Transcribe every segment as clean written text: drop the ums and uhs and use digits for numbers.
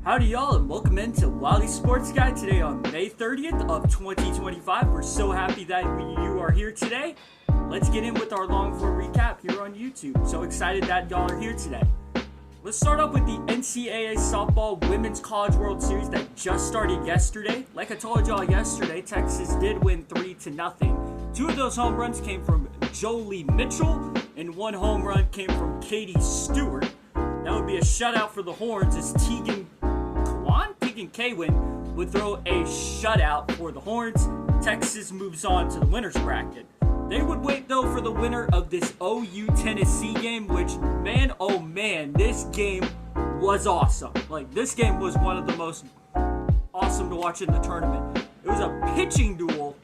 Howdy y'all, and welcome into Wylie Sports Guy today on May 30th of 2025. We're so happy that you are here today. Let's get in with our long form recap here on YouTube. So excited that y'all are here today. Let's start off with the NCAA Softball Women's College World Series that just started yesterday. Like I told y'all yesterday, Texas did win 3-0. Two of those home runs came from Jolie Mitchell, and one home run came from Katie Stewart. That would be a shutout for the Horns as Tegan Kwin would throw a shutout for the Horns. Texas moves on to the winner's bracket. They would wait though for the winner of this OU Tennessee game, which man oh man, this game was awesome. Like, this game was one of the most awesome to watch in the tournament. It was a pitching duel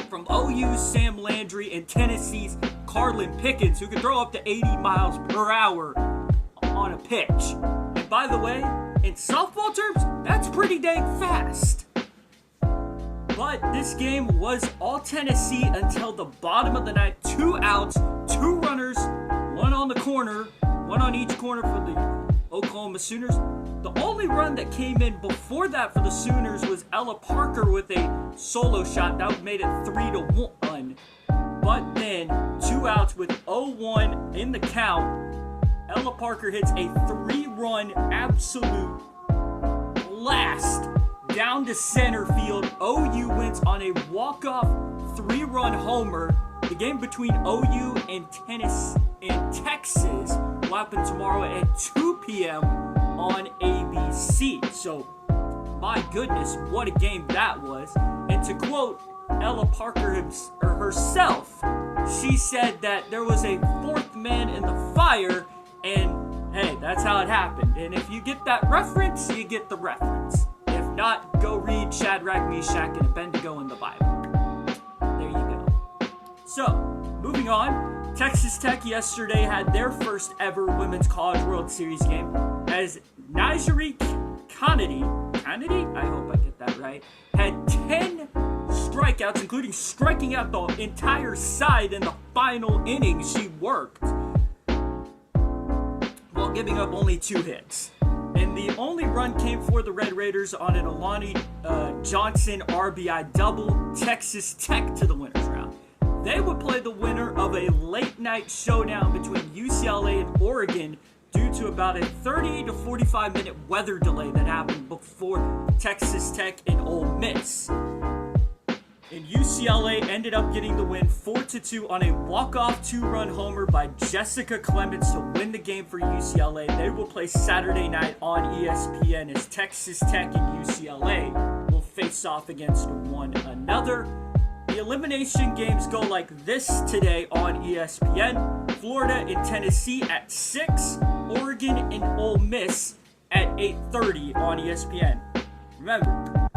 from OU's Sam Landry and Tennessee's Carlin Pickens, who could throw up to 80 miles per hour on a pitch. And by the way, in softball terms, that's pretty dang fast. But this game was all Tennessee until the bottom of the ninth. 2 outs, 2 runners, one on the corner, one on each corner for the Oklahoma Sooners. The only run that came in before that for the Sooners was Ella Parker with a solo shot. That made it 3-1. But then 2 outs with 0-1 in the count. Ella Parker hits a 3-run absolute blast down to center field. OU wins on a walk-off 3-run homer. The game between OU and Texas will happen tomorrow at 2 p.m. on ABC. So, my goodness, what a game that was. And to quote Ella Parker herself, she said that there was a 4th man in the fire. And hey, that's how it happened. And if you get that reference, you get the reference. If not, go read Shadrach, Meshach, and Abednego in the Bible. There you go. So, moving on, Texas Tech yesterday had their first ever Women's College World Series game as Nigeri Kennedy, I hope I get that right, had 10 strikeouts, including striking out the entire side in the final inning she worked, while giving up only 2 hits. And the only run came for the Red Raiders on an Alani Johnson RBI double. Texas Tech to the winner's round. They would play the winner of a late night showdown between UCLA and Oregon due to about a 30 to 45 minute weather delay that happened before Texas Tech and Ole Miss. And UCLA ended up getting the win 4-2 on a walk-off 2-run homer by Jessica Clements to win the game for UCLA. They will play Saturday night on ESPN as Texas Tech and UCLA will face off against one another. The elimination games go like this today on ESPN. Florida and Tennessee at 6, Oregon and Ole Miss at 8:30 on ESPN. Remember,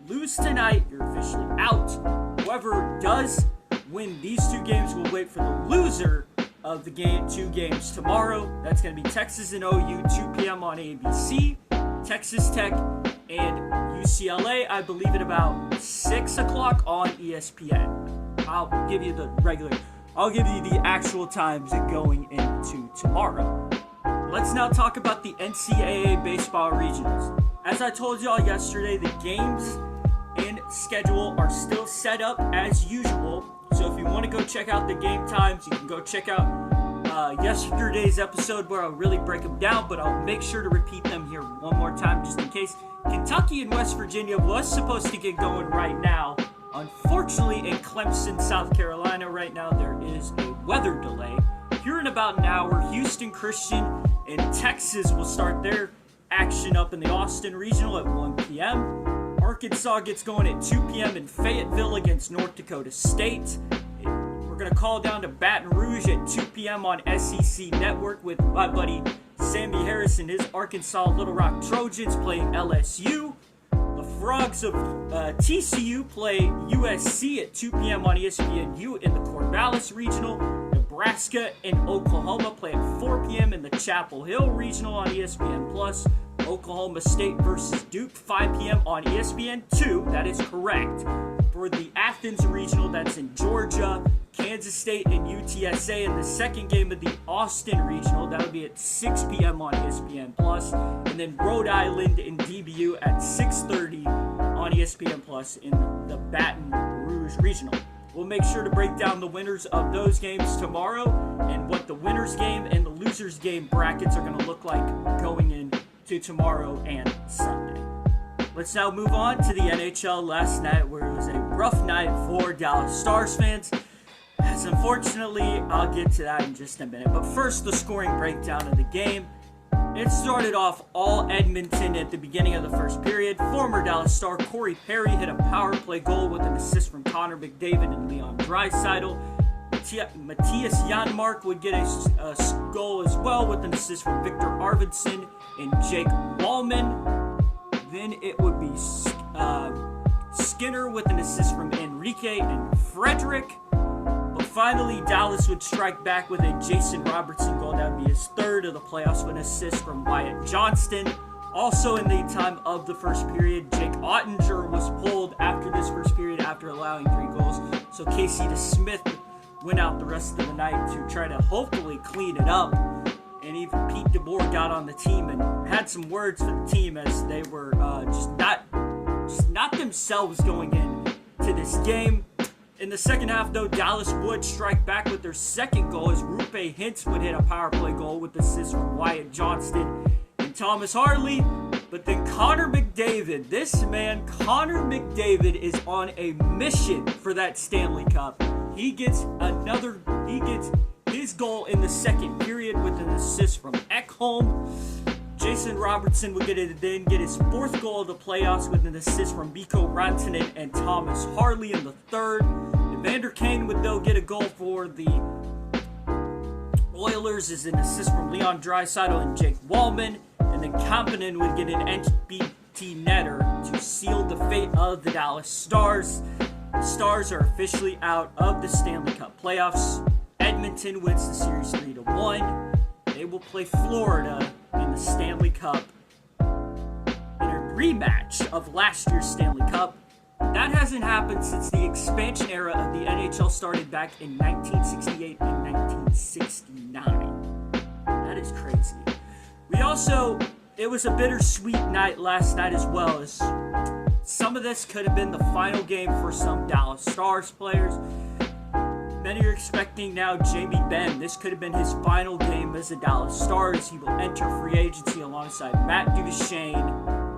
lose tonight, you're officially out. Whoever does win these 2 games will wait for the loser of the 2 games tomorrow. That's going to be Texas and OU, 2 p.m. on ABC. Texas Tech and UCLA, I believe, at about 6 o'clock on ESPN. I'll give you the actual times going into tomorrow. Let's now talk about the NCAA baseball regionals. As I told y'all yesterday, the games and schedule are still set up as usual. So if you want to go check out the game times, you can go check out yesterday's episode where I'll really break them down, but I'll make sure to repeat them here one more time just in case. Kentucky and West Virginia was supposed to get going right now. Unfortunately, in Clemson, South Carolina right now, there is a weather delay. Here in about an hour, Houston Christian and Texas will start their action up in the Austin Regional at 1 p.m. Arkansas gets going at 2 p.m. in Fayetteville against North Dakota State. We're going to call down to Baton Rouge at 2 p.m. on SEC Network with my buddy Sammy Harris and his Arkansas Little Rock Trojans playing LSU. The Frogs of TCU play USC at 2 p.m. on ESPNU in the Corvallis Regional. Nebraska and Oklahoma play at 4 p.m. in the Chapel Hill Regional on ESPN+. Oklahoma State versus Duke, 5 p.m. on ESPN2. That is correct. For the Athens Regional, that's in Georgia, Kansas State and UTSA in the second game of the Austin Regional. That'll be at 6 p.m. on ESPN+. And then Rhode Island and DBU at 6:30 on ESPN+, in the Baton Rouge Regional. We'll make sure to break down the winners of those games tomorrow and what the winner's game and the loser's game brackets are going to look like going into tomorrow and Sunday. Let's now move on to the NHL last night, where it was a rough night for Dallas Stars fans. As unfortunately, I'll get to that in just a minute. But first, the scoring breakdown of the game. It started off all Edmonton at the beginning of the first period. Former Dallas Star Corey Perry hit a power play goal with an assist from Connor McDavid and Leon Draisaitl. Matthias Janmark would get a goal as well with an assist from Victor Arvidsson and Jake Wallman. Then it would be Skinner with an assist from Enrique and Frederick. But finally, Dallas would strike back with a Jason Robertson goal. That would be his third of the playoffs with an assist from Wyatt Johnston. Also in the time of the first period, Jake Ottinger was pulled after this first period after allowing 3 goals. So Casey DeSmith went out the rest of the night to try to hopefully clean it up. And even Pete DeBoer got on the team and had some words for the team as they were just not themselves going into this game. In the second half, though, Dallas would strike back with their second goal as Rupe Hintz would hit a power play goal with assists from Wyatt Johnston and Thomas Harley. But then Connor McDavid, Connor McDavid is on a mission for that Stanley Cup. He gets his goal in the second period with an assist from Ekholm. Jason Robertson would get his fourth goal of the playoffs with an assist from Mikko Rantanen and Thomas Harley in the third. Evander Kane would though get a goal for the Oilers as an assist from Leon Draisaitl and Jake Wallman. And then Kampanen would get an NBT netter to seal the fate of the Dallas Stars. The Stars are officially out of the Stanley Cup playoffs. Edmonton wins the series 3-1. They will play Florida in the Stanley Cup in a rematch of last year's Stanley Cup. That hasn't happened since the expansion era of the NHL started back in 1968 and 1969. That is crazy. It was a bittersweet night last night as well, as some of this could have been the final game for some Dallas Stars players. Many are expecting now Jamie Benn. This could have been his final game as a Dallas Star, as he will enter free agency alongside Matt Duchene,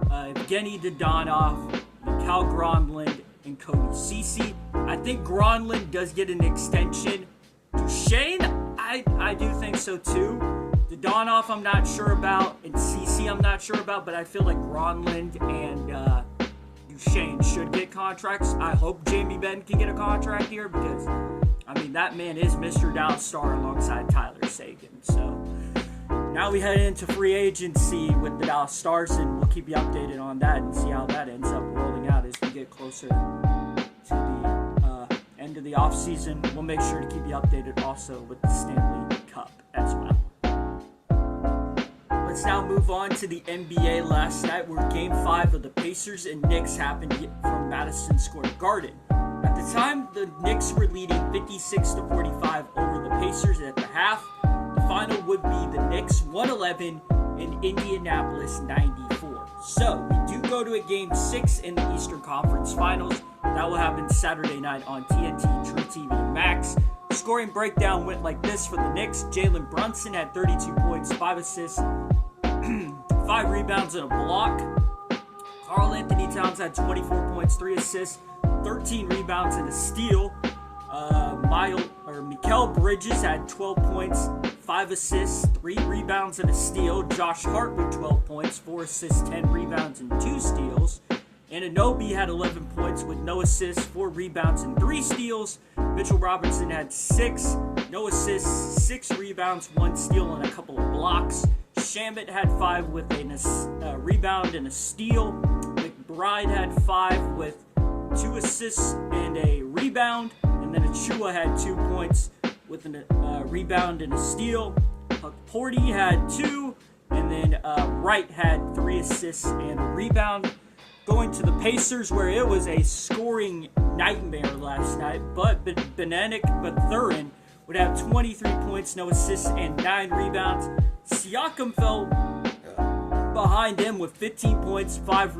Evgeny Dodonov, Mikhail Gronlund, and Cody Ceci. I think Gronlund does get an extension. Duchene, I do think so too. Dodonov I'm not sure about, and Ceci I'm not sure about, but I feel like Gronlund and Duchene should get contracts. I hope Jamie Benn can get a contract here because, I mean, that man is Mr. Dallas Star alongside Tyler Seguin. So now we head into free agency with the Dallas Stars, and we'll keep you updated on that and see how that ends up rolling out as we get closer to the end of the offseason. We'll make sure to keep you updated also with the Stanley Cup as well. Let's now move on to the NBA last night, where Game 5 of the Pacers and Knicks happened from Madison Square Garden. At the time, the Knicks were leading 56-45 over the Pacers at the half. The final would be the Knicks 111 and Indianapolis 94. So, we do go to a Game 6 in the Eastern Conference Finals. That will happen Saturday night on TNT, True TV, Max. The scoring breakdown went like this for the Knicks. Jalen Brunson had 32 points, 5 assists, 5 rebounds and a block. Karl Anthony Towns had 24 points, 3 assists, 13 rebounds and a steal. Mikal Bridges had 12 points, 5 assists, 3 rebounds and a steal. Josh Hart with 12 points, 4 assists, 10 rebounds and 2 steals. Anunoby had 11 points with no assists, 4 rebounds and 3 steals. Mitchell Robinson had 6, no assists, 6 rebounds, 1 steal and a couple of blocks. Shamet had 5 with a rebound and a steal. McBride had 5 with 2 assists and a rebound. And then Achua had 2 points with a rebound and a steal. Porty had 2. And then Wright had 3 assists and a rebound. Going to the Pacers, where it was a scoring nightmare last night, but Benedict Mathurin would have 23 points, no assists, and 9 rebounds. Siakam fell behind him with 15 points, 5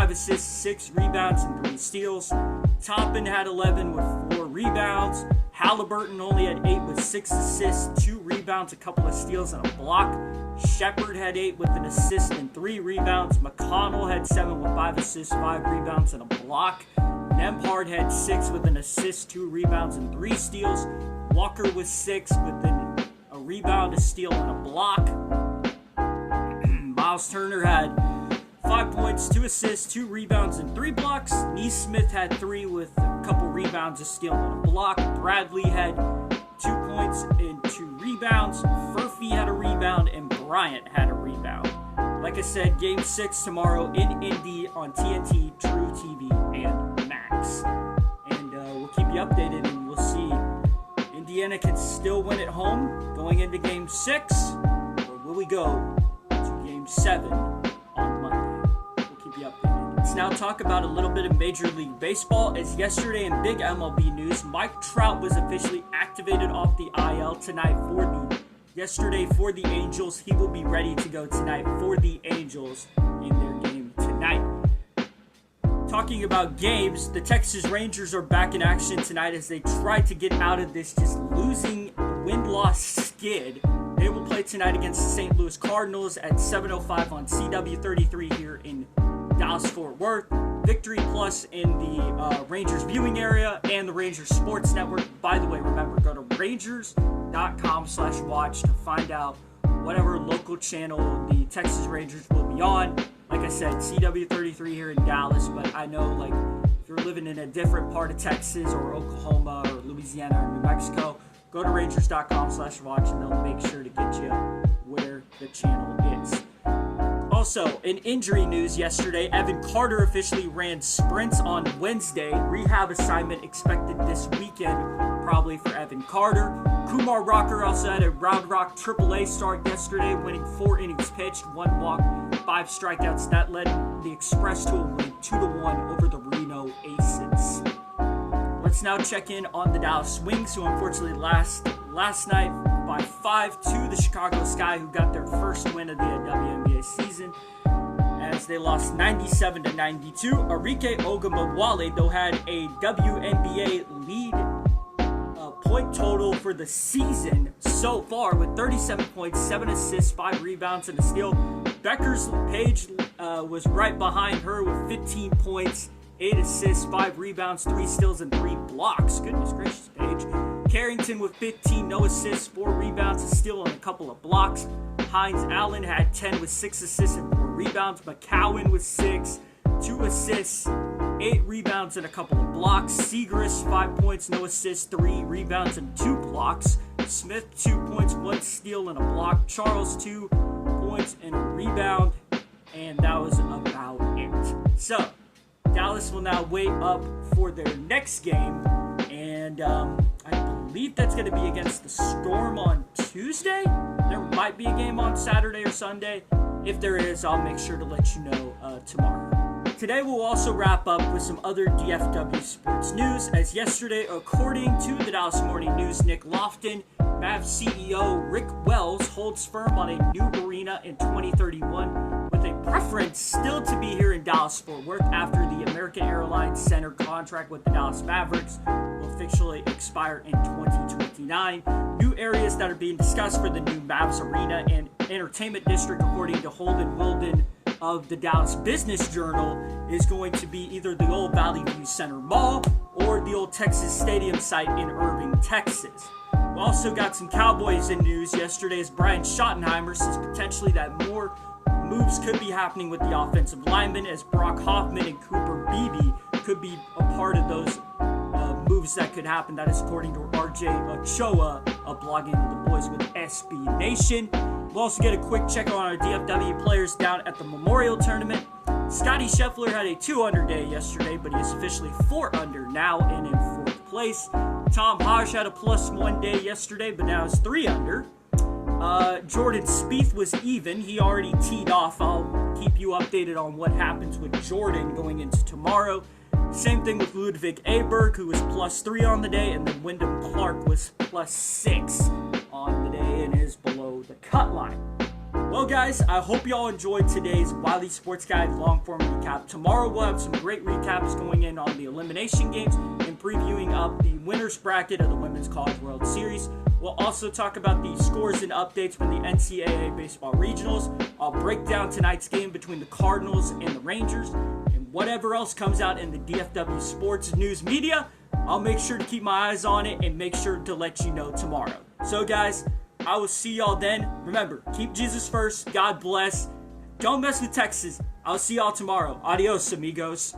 assists, 6 rebounds, and 3 steals. Toppin had 11 with 4 rebounds. Halliburton only had 8 with 6 assists, 2 rebounds, a couple of steals, and a block. Shepard had 8 with an assist and 3 rebounds. McConnell had 7 with 5 assists, 5 rebounds, and a block. Nembhard had 6 with an assist, 2 rebounds, and 3 steals. Walker was 6 with a rebound, a steal, and a block. Miles Turner had 5 points, 2 assists, 2 rebounds, and 3 blocks. Neesmith had 3 with a couple rebounds, a steal, and a block. Bradley had 2 points and 2 rebounds. Furphy had a rebound, and Bryant had a rebound. Like I said, Game 6 tomorrow in Indy on TNT, True TV, and Max. And we'll keep you updated, and we'll see. Indiana can still win at home going into Game 6, or will we go to Game 7 on Monday? We'll keep you updated. Let's now talk about a little bit of Major League Baseball, as yesterday in big MLB news, Mike Trout was officially activated off the IL tonight yesterday for the Angels. He will be ready to go tonight for the Angels in their game tonight. Talking about games, the Texas Rangers are back in action tonight as they try to get out of this just losing win-loss skid. They will play tonight against the St. Louis Cardinals at 7:05 on CW33 here in Dallas-Fort Worth. Victory Plus in the Rangers viewing area and the Rangers Sports Network. By the way, remember, go to rangers.com/watch to find out whatever local channel the Texas Rangers will be on. Like I said, CW33 here in Dallas, but I know, like, if you're living in a different part of Texas or Oklahoma or Louisiana or New Mexico, go to rangers.com/watch and they'll make sure to get you where the channel is. Also, in injury news yesterday, Evan Carter officially ran sprints on Wednesday. Rehab assignment expected this weekend, probably for Evan Carter. Kumar Rocker also had a Round Rock AAA start yesterday, winning 4 innings pitched, 1 walk, 5 strikeouts. That led the Express to a win 2-1 over the Reno Aces. Let's now check in on the Dallas Wings, who unfortunately lost last night by 5 to the Chicago Sky, who got their first win of the WNBA season, as they lost 97-92. Arike Ogunbowale, though, had a WNBA lead point total for the season so far with 37 points, 7 assists, 5 rebounds, and a steal. Becker's Page was right behind her with 15 points, 8 assists, 5 rebounds, 3 steals, and 3 blocks. Goodness gracious, Page. Carrington with 15, no assists, 4 rebounds, a steal, and a couple of blocks. Hines Allen had 10 with 6 assists and 4 rebounds. McCowan with 6, 2 assists, 8 rebounds, and a couple of blocks. Seagrass, 5 points, no assists, 3 rebounds, and 2 blocks. Smith, 2 points, 1 steal, and a block. Charles, 2 points and a rebound. And that was about it. So, Dallas will now wait up for their next game. And I believe that's going to be against the Storm on Tuesday. There might be a game on Saturday or Sunday. If there is, I'll make sure to let you know tomorrow. Today we'll also wrap up with some other DFW sports news, as yesterday, according to the Dallas Morning News, Nick Lofton, Mavs CEO Rick Wells holds firm on a new arena in 2031, with a preference still to be here in Dallas-Fort Worth after the American Airlines Center contract with the Dallas Mavericks will officially expire in 2029. New areas that are being discussed for the new Mavs arena and entertainment district, according to Holden Wilden of the Dallas Business Journal, is going to be either the old Valley View Center Mall or the old Texas Stadium site in Irving, Texas. We also got some Cowboys in news yesterday, as Brian Schottenheimer says potentially that more moves could be happening with the offensive linemen, as Brock Hoffman and Cooper Beebe could be a part of those moves that could happen. That is according to RJ Ochoa, blogging the boys with SB Nation. We'll also get a quick check on our DFW players down at the Memorial Tournament. Scotty Scheffler had a 2-under day yesterday, but he is officially 4-under now and in 4th place. Tom Hodge had a +1 day yesterday, but now is 3-under. Jordan Spieth was even. He already teed off. I'll keep you updated on what happens with Jordan going into tomorrow. Same thing with Ludwig Aberg, who was +3 on the day, and then Wyndham Clark was +6 on the day and is below the cut line. Well, guys, I hope y'all enjoyed today's Wylie Sports Guy long-form recap. Tomorrow we'll have some great recaps going in on the elimination games and previewing up the winner's bracket of the Women's College World Series. We'll also talk about the scores and updates from the NCAA Baseball Regionals. I'll break down tonight's game between the Cardinals and the Rangers. And whatever else comes out in the DFW Sports News Media, I'll make sure to keep my eyes on it and make sure to let you know tomorrow. So, guys, I will see y'all then. Remember, keep Jesus first. God bless. Don't mess with Texas. I'll see y'all tomorrow. Adios, amigos.